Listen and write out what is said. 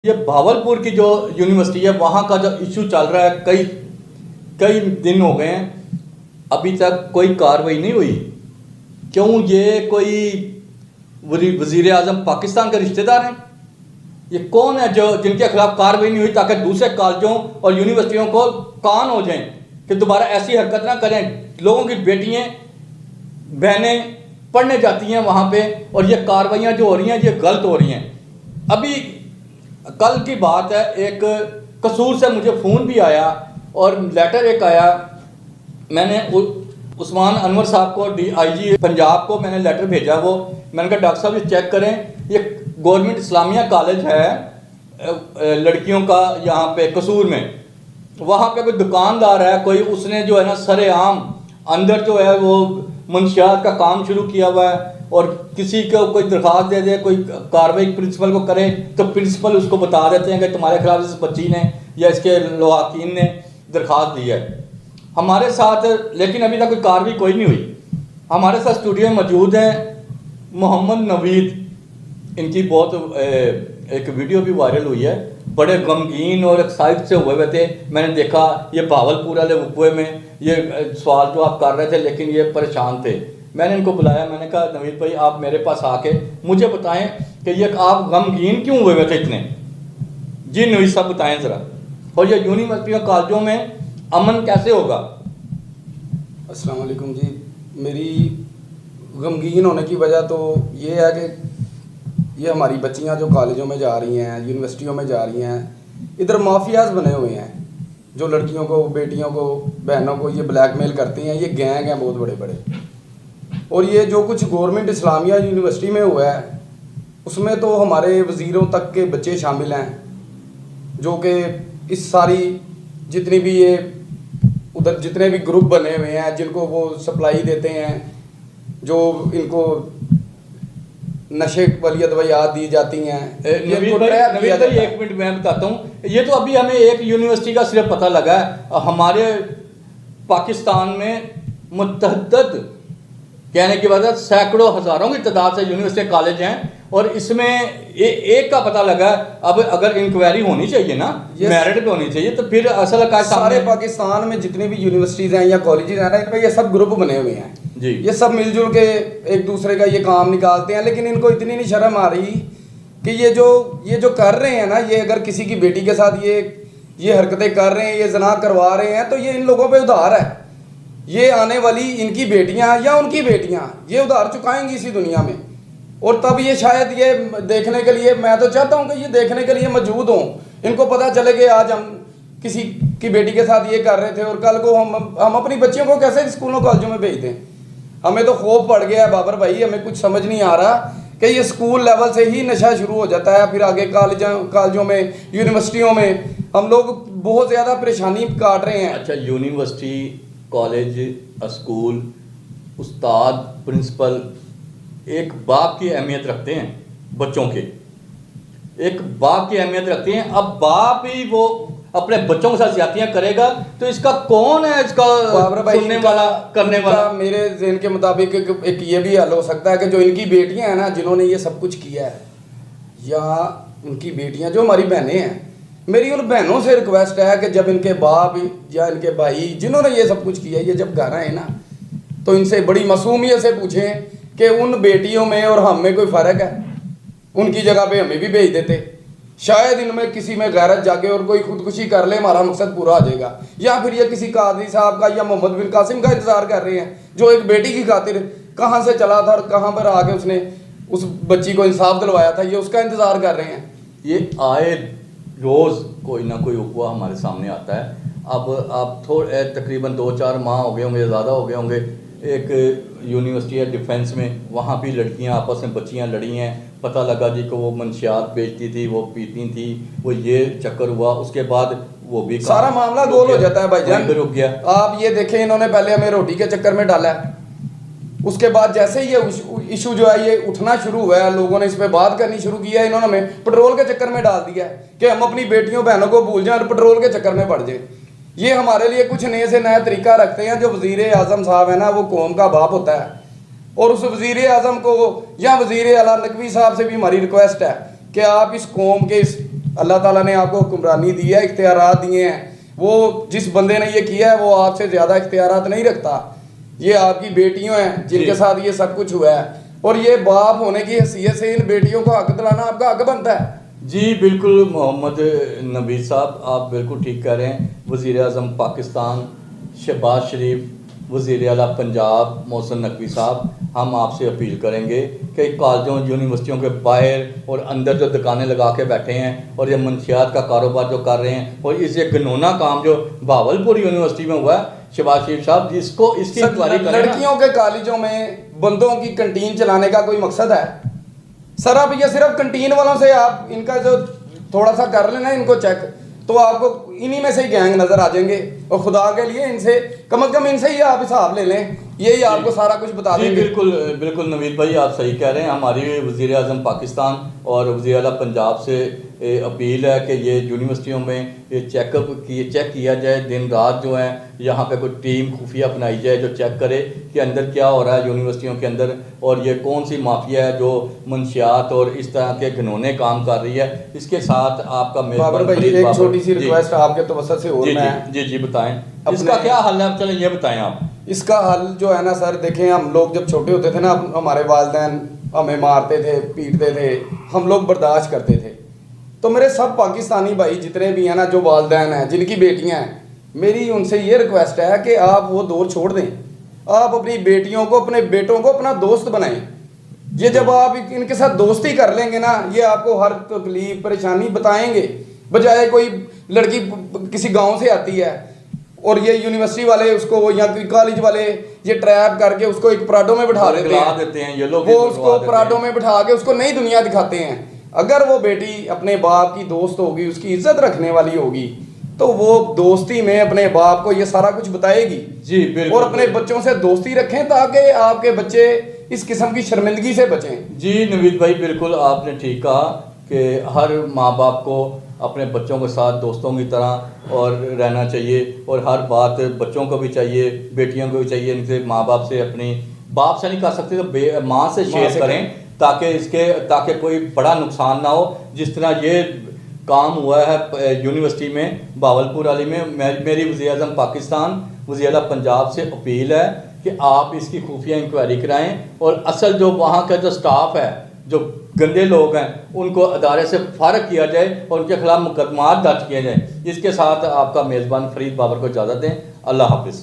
ये भावलपुर की जो यूनिवर्सिटी है वहाँ का जो इशू चल रहा है, कई कई दिन हो गए हैं, अभी तक कोई कार्रवाई नहीं हुई। क्यों? ये कोई वज़ीर आज़म पाकिस्तान के रिश्तेदार हैं? ये कौन है जो जिनके खिलाफ कार्रवाई नहीं हुई ताकि दूसरे कॉलेजों और यूनिवर्सिटियों को कान हो जाएं कि दोबारा ऐसी हरकत ना करें। लोगों की बेटियाँ बहनें पढ़ने जाती हैं वहाँ पे और ये कार्रवाइयाँ जो हो रही हैं ये गलत हो रही हैं। अभी कल की बात है, एक कसूर से मुझे फ़ोन भी आया और लेटर एक आया। मैंने उस्मान अनवर साहब को DIG पंजाब को मैंने लेटर भेजा। वो मैंने कहा डॉक्टर साहब ये चेक करें, ये गवर्नमेंट इस्लामिया कॉलेज है लड़कियों का यहाँ पे कसूर में। वहाँ पे कोई दुकानदार है, कोई उसने जो है ना सरेआम अंदर जो है वो मंशियात का काम शुरू किया हुआ है और किसी को कोई दरख्वास्त दे दे, कोई कार्रवाई प्रिंसिपल को करे तो प्रिंसिपल उसको बता देते हैं कि तुम्हारे खिलाफ इस बच्ची ने या इसके लवाकिन ने दरख्वास्त दी है हमारे साथ। लेकिन अभी तक कोई कार्रवाई कोई नहीं हुई। हमारे साथ स्टूडियो में मौजूद हैं मोहम्मद नवीद। इनकी बहुत एक वीडियो भी वायरल हुई है, बड़े गमगीन और एक्साइट से हुए थे। मैंने देखा ये भावलपुर वाले वकूए में ये सवाल जो आप कर रहे थे, लेकिन ये परेशान थे। मैंने इनको बुलाया, मैंने कहा नवीद भाई आप मेरे पास आके मुझे बताएं कि ये आप गमगीन क्यों हुए थे इतने। जी नवीद साहब बताएं ज़रा, और ये यूनिवर्सिटी और कॉलेजों में अमन कैसे होगा? अस्सलाम वालेकुम जी। मेरी गमगीन होने की वजह तो ये है कि ये हमारी बच्चियां जो कॉलेजों में जा रही हैं, यूनिवर्सिटियों में जा रही हैं, इधर माफियाज बने हुए हैं जो लड़कियों को, बेटियों को, बहनों को ये ब्लैकमेल करती हैं। ये गैंग हैं बहुत बड़े बड़े। और ये जो कुछ गवर्नमेंट इस्लामिया यूनिवर्सिटी में हुआ है उसमें तो हमारे वज़ीरों तक के बच्चे शामिल हैं जो कि इस सारी जितनी भी ये उधर जितने भी ग्रुप बने हुए हैं जिनको वो सप्लाई देते हैं, जो इनको नशे वाली दवाइयाँ दी जाती हैं। नवीद भाई एक मिनट मैं बताता हूँ। ये तो अभी हमें एक यूनिवर्सिटी का सिर्फ पता लगा है। हमारे पाकिस्तान में मुतअद्दिद कहने की वजह सैकड़ों हज़ारों की तादाद से यूनिवर्सिटी कॉलेज हैं और इसमें एक का पता लगा। अब अगर इंक्वायरी होनी चाहिए ना, मेरिट पे होनी चाहिए, तो फिर असल का सारे पाकिस्तान में जितने भी यूनिवर्सिटीज़ हैं या कॉलेजेस हैं ना, इनमें ये सब ग्रुप बने हुए हैं जी। ये सब मिलजुल के एक दूसरे का ये काम निकालते हैं। लेकिन इनको इतनी नहीं शर्म आ रही कि ये जो कर रहे हैं ना, ये अगर किसी की बेटी के साथ ये हरकतें कर रहे हैं, ये जना करवा रहे हैं, तो ये इन लोगों पे उधार है। ये आने वाली इनकी बेटियां या उनकी बेटियां ये उधार चुकाएंगी इसी दुनिया में। और तब ये शायद ये देखने के लिए, मैं तो चाहता हूँ कि ये देखने के लिए मौजूद हों, इनको पता चले कि आज हम किसी की बेटी के साथ ये कर रहे थे और कल को हम अपनी बच्चियों को कैसे स्कूलों कॉलेजों में भेज दें। हमें तो खौफ पड़ गया है बाबर भाई, हमें कुछ समझ नहीं आ रहा कि ये स्कूल लेवल से ही नशा शुरू हो जाता है, फिर आगे कॉलेजों में, यूनिवर्सिटियों में हम लोग बहुत ज़्यादा परेशानी काट रहे हैं। अच्छा, यूनिवर्सिटी, कॉलेज, स्कूल, उस्ताद, प्रिंसिपल एक बाप की अहमियत रखते हैं बच्चों के, एक बाप की अहमियत रखते हैं। अब बाप ही वो अपने बच्चों के साथ ज्यादतियां करेगा तो इसका कौन है, इसका सुनने वाला, करने वाला? मेरे ज़हन के मुताबिक एक ये भी हल हो सकता है कि जो इनकी बेटियां हैं ना, जिन्होंने ये सब कुछ किया है, या उनकी बेटियां जो हमारी बहनें हैं, मेरी उन बहनों से रिक्वेस्ट है कि जब इनके बाप या इनके भाई जिन्होंने ये सब कुछ किया, ये जब घर आए ना, तो इनसे बड़ी मासूमियत से पूछें कि उन बेटियों में और हम में कोई फ़र्क है। उनकी जगह पे हमें भी भेज देते, शायद इनमें किसी में गैरत जागे और कोई खुदकुशी कर ले, हमारा मकसद पूरा हो जाएगा। या फिर ये किसी काजी साहब का या मोहम्मद बिन कासिम का इंतज़ार कर रहे हैं जो एक बेटी की खातिर कहाँ से चला था और कहाँ पर आके उसने उस बच्ची को इंसाफ दिलवाया था, ये उसका इंतज़ार कर रहे हैं। ये आए रोज़ कोई ना कोई हुआ हमारे सामने आता है। अब थोड़े तकरीबन 2-4 माह हो गए होंगे, ज़्यादा हो गए होंगे। एक यूनिवर्सिटी है डिफेंस में, वहाँ भी लड़कियाँ आपस में बच्चियाँ लड़ी हैं। पता लगा जी को वो मंशियात बेचती थी, वो पीती थी, वो ये चक्कर हुआ। उसके बाद वो भी सारा मामला गोल हो जाता है भाईजान, रुक गया। आप ये देखें, इन्होंने पहले हमें रोटी के चक्कर में डाला है, उसके बाद जैसे ही ये इशू जो है ये उठना शुरू हुआ है, लोगों ने इस पर बात करनी शुरू की है, इन्होंने हमें पेट्रोल के चक्कर में डाल दिया है कि हम अपनी बेटियों बहनों को भूल जाएं और पेट्रोल के चक्कर में पड़ जाए। ये हमारे लिए कुछ नए से नया तरीका रखते हैं। जो वज़ीर आज़म साहब है ना, वो कौम का बाप होता है, और उस वज़ीर आज़म को या वज़ीर आला नकवी साहब से भी हमारी रिक्वेस्ट है कि आप इस कौम के इस अल्लाह ताला ने आपको हुक्मरानी दी है, इख्तियारात दिए हैं। वो जिस बंदे ने ये किया है वो आपसे ज़्यादा इख्तियारात नहीं रखता। ये आपकी बेटियों हैं जिनके साथ ये सब कुछ हुआ है, और ये बाप होने की हैसियत से इन बेटियों को हक दिलाना आपका हक बनता है। जी बिल्कुल मोहम्मद नबी साहब, आप बिल्कुल ठीक कह रहे हैं। वज़ीर आज़म पाकिस्तान शहबाज शरीफ, वज़ीर आला पंजाब मोहसिन नकवी साहब, हम आपसे अपील करेंगे कि कॉलेजों यूनिवर्सिटियों के बाहर और अंदर जो दुकानें लगा के बैठे हैं और ये मंशियात का कारोबार जो कर रहे हैं, और इस ये घिनौना काम जो भावलपुर यूनिवर्सिटी में हुआ है, शहबाज शरीफ साहब जिसको इसकी इंक्वायरी करें। लड़कियों के कॉलेजों में बंदों की कंटीन चलाने का कोई मकसद है? सर अब ये सिर्फ कंटीन वालों से आप इनका जो थोड़ा सा कर लेना इनको चेक, तो आपको इन्हीं में से ही गैंग नजर आ जाएंगे। और खुदा के लिए इनसे कम से कम इनसे ही आप हिसाब ले लें, यही आपको सारा कुछ बता देंगे। बिल्कुल बिल्कुल नवीद भाई, आप सही कह रहे हैं। हमारी वज़ीर आज़म पाकिस्तान और वज़ीर आला पंजाब से अपील है कि ये यूनिवर्सिटियों में ये चेक किया जाए, दिन रात जो है यहाँ पे कोई टीम खुफिया बनाई जाए जो चेक करे कि अंदर क्या हो रहा है यूनिवर्सिटियों के अंदर, और ये कौन सी माफिया है जो मंशियात और इस तरह के घिनौने काम कर रही है। इसके साथ आपका बाबर भाई एक छोटी सी रिक्वेस्ट आपके तवज्जुह से हो रहा है। जी बताएं, इसका क्या हल है? चलें ये बताएं आप। इसका हल जो है ना सर, देखें हम लोग जब छोटे होते थे ना, हमारे वालिदैन हमें मारते थे, पीटते थे, हम लोग बर्दाश्त करते थे। तो मेरे सब पाकिस्तानी भाई जितने भी हैं ना, जो वालिदैन हैं जिनकी बेटियां हैं, मेरी उनसे ये रिक्वेस्ट है कि आप वो दौर छोड़ दें। आप अपनी बेटियों को, अपने बेटों को अपना दोस्त बनाएं। ये जब आप इनके साथ दोस्ती कर लेंगे ना, ये आपको हर तकलीफ परेशानी बताएंगे, बजाय कोई लड़की किसी गाँव से आती है और ये यूनिवर्सिटी वाले उसको या कॉलेज वाले ये ट्रैप करके उसको एक पराठों में बिठा देते हैं, ये लोग वो उसको पराठों में बिठा के उसको नई दुनिया दिखाते हैं। अगर वो बेटी अपने बाप की दोस्त होगी, उसकी इज्जत रखने वाली होगी, तो वो दोस्ती में अपने बाप को ये सारा कुछ बताएगी। जी बिल्कुल। और अपने बच्चों से दोस्ती रखें ताकि आपके बच्चे इस किस्म की शर्मिंदगी से बचें। जी नवीद भाई, बिल्कुल आपने ठीक कहा कि हर माँ बाप को अपने बच्चों के साथ दोस्तों की तरह और रहना चाहिए, और हर बात बच्चों को भी चाहिए, बेटियों को भी चाहिए, इनसे माँ बाप से, अपनी बाप से नहीं कर सकते तो माँ से शेयर करें, ताकि कोई बड़ा नुकसान ना हो। जिस तरह ये काम हुआ है यूनिवर्सिटी में भावलपुर वाली में, मेरी वज़ीर आज़म पाकिस्तान वज़ीर आला पंजाब से अपील है कि आप इसकी खुफिया इंक्वायरी कराएं, और असल जो वहाँ का जो स्टाफ है, जो गंदे लोग हैं, उनको अदारे से फारग किया जाए और उनके खिलाफ मुकदमा दर्ज किए जाए। इसके साथ आपका मेज़बान फरीद बाबर को इजाज़त दें। अल्लाह हाफिज़।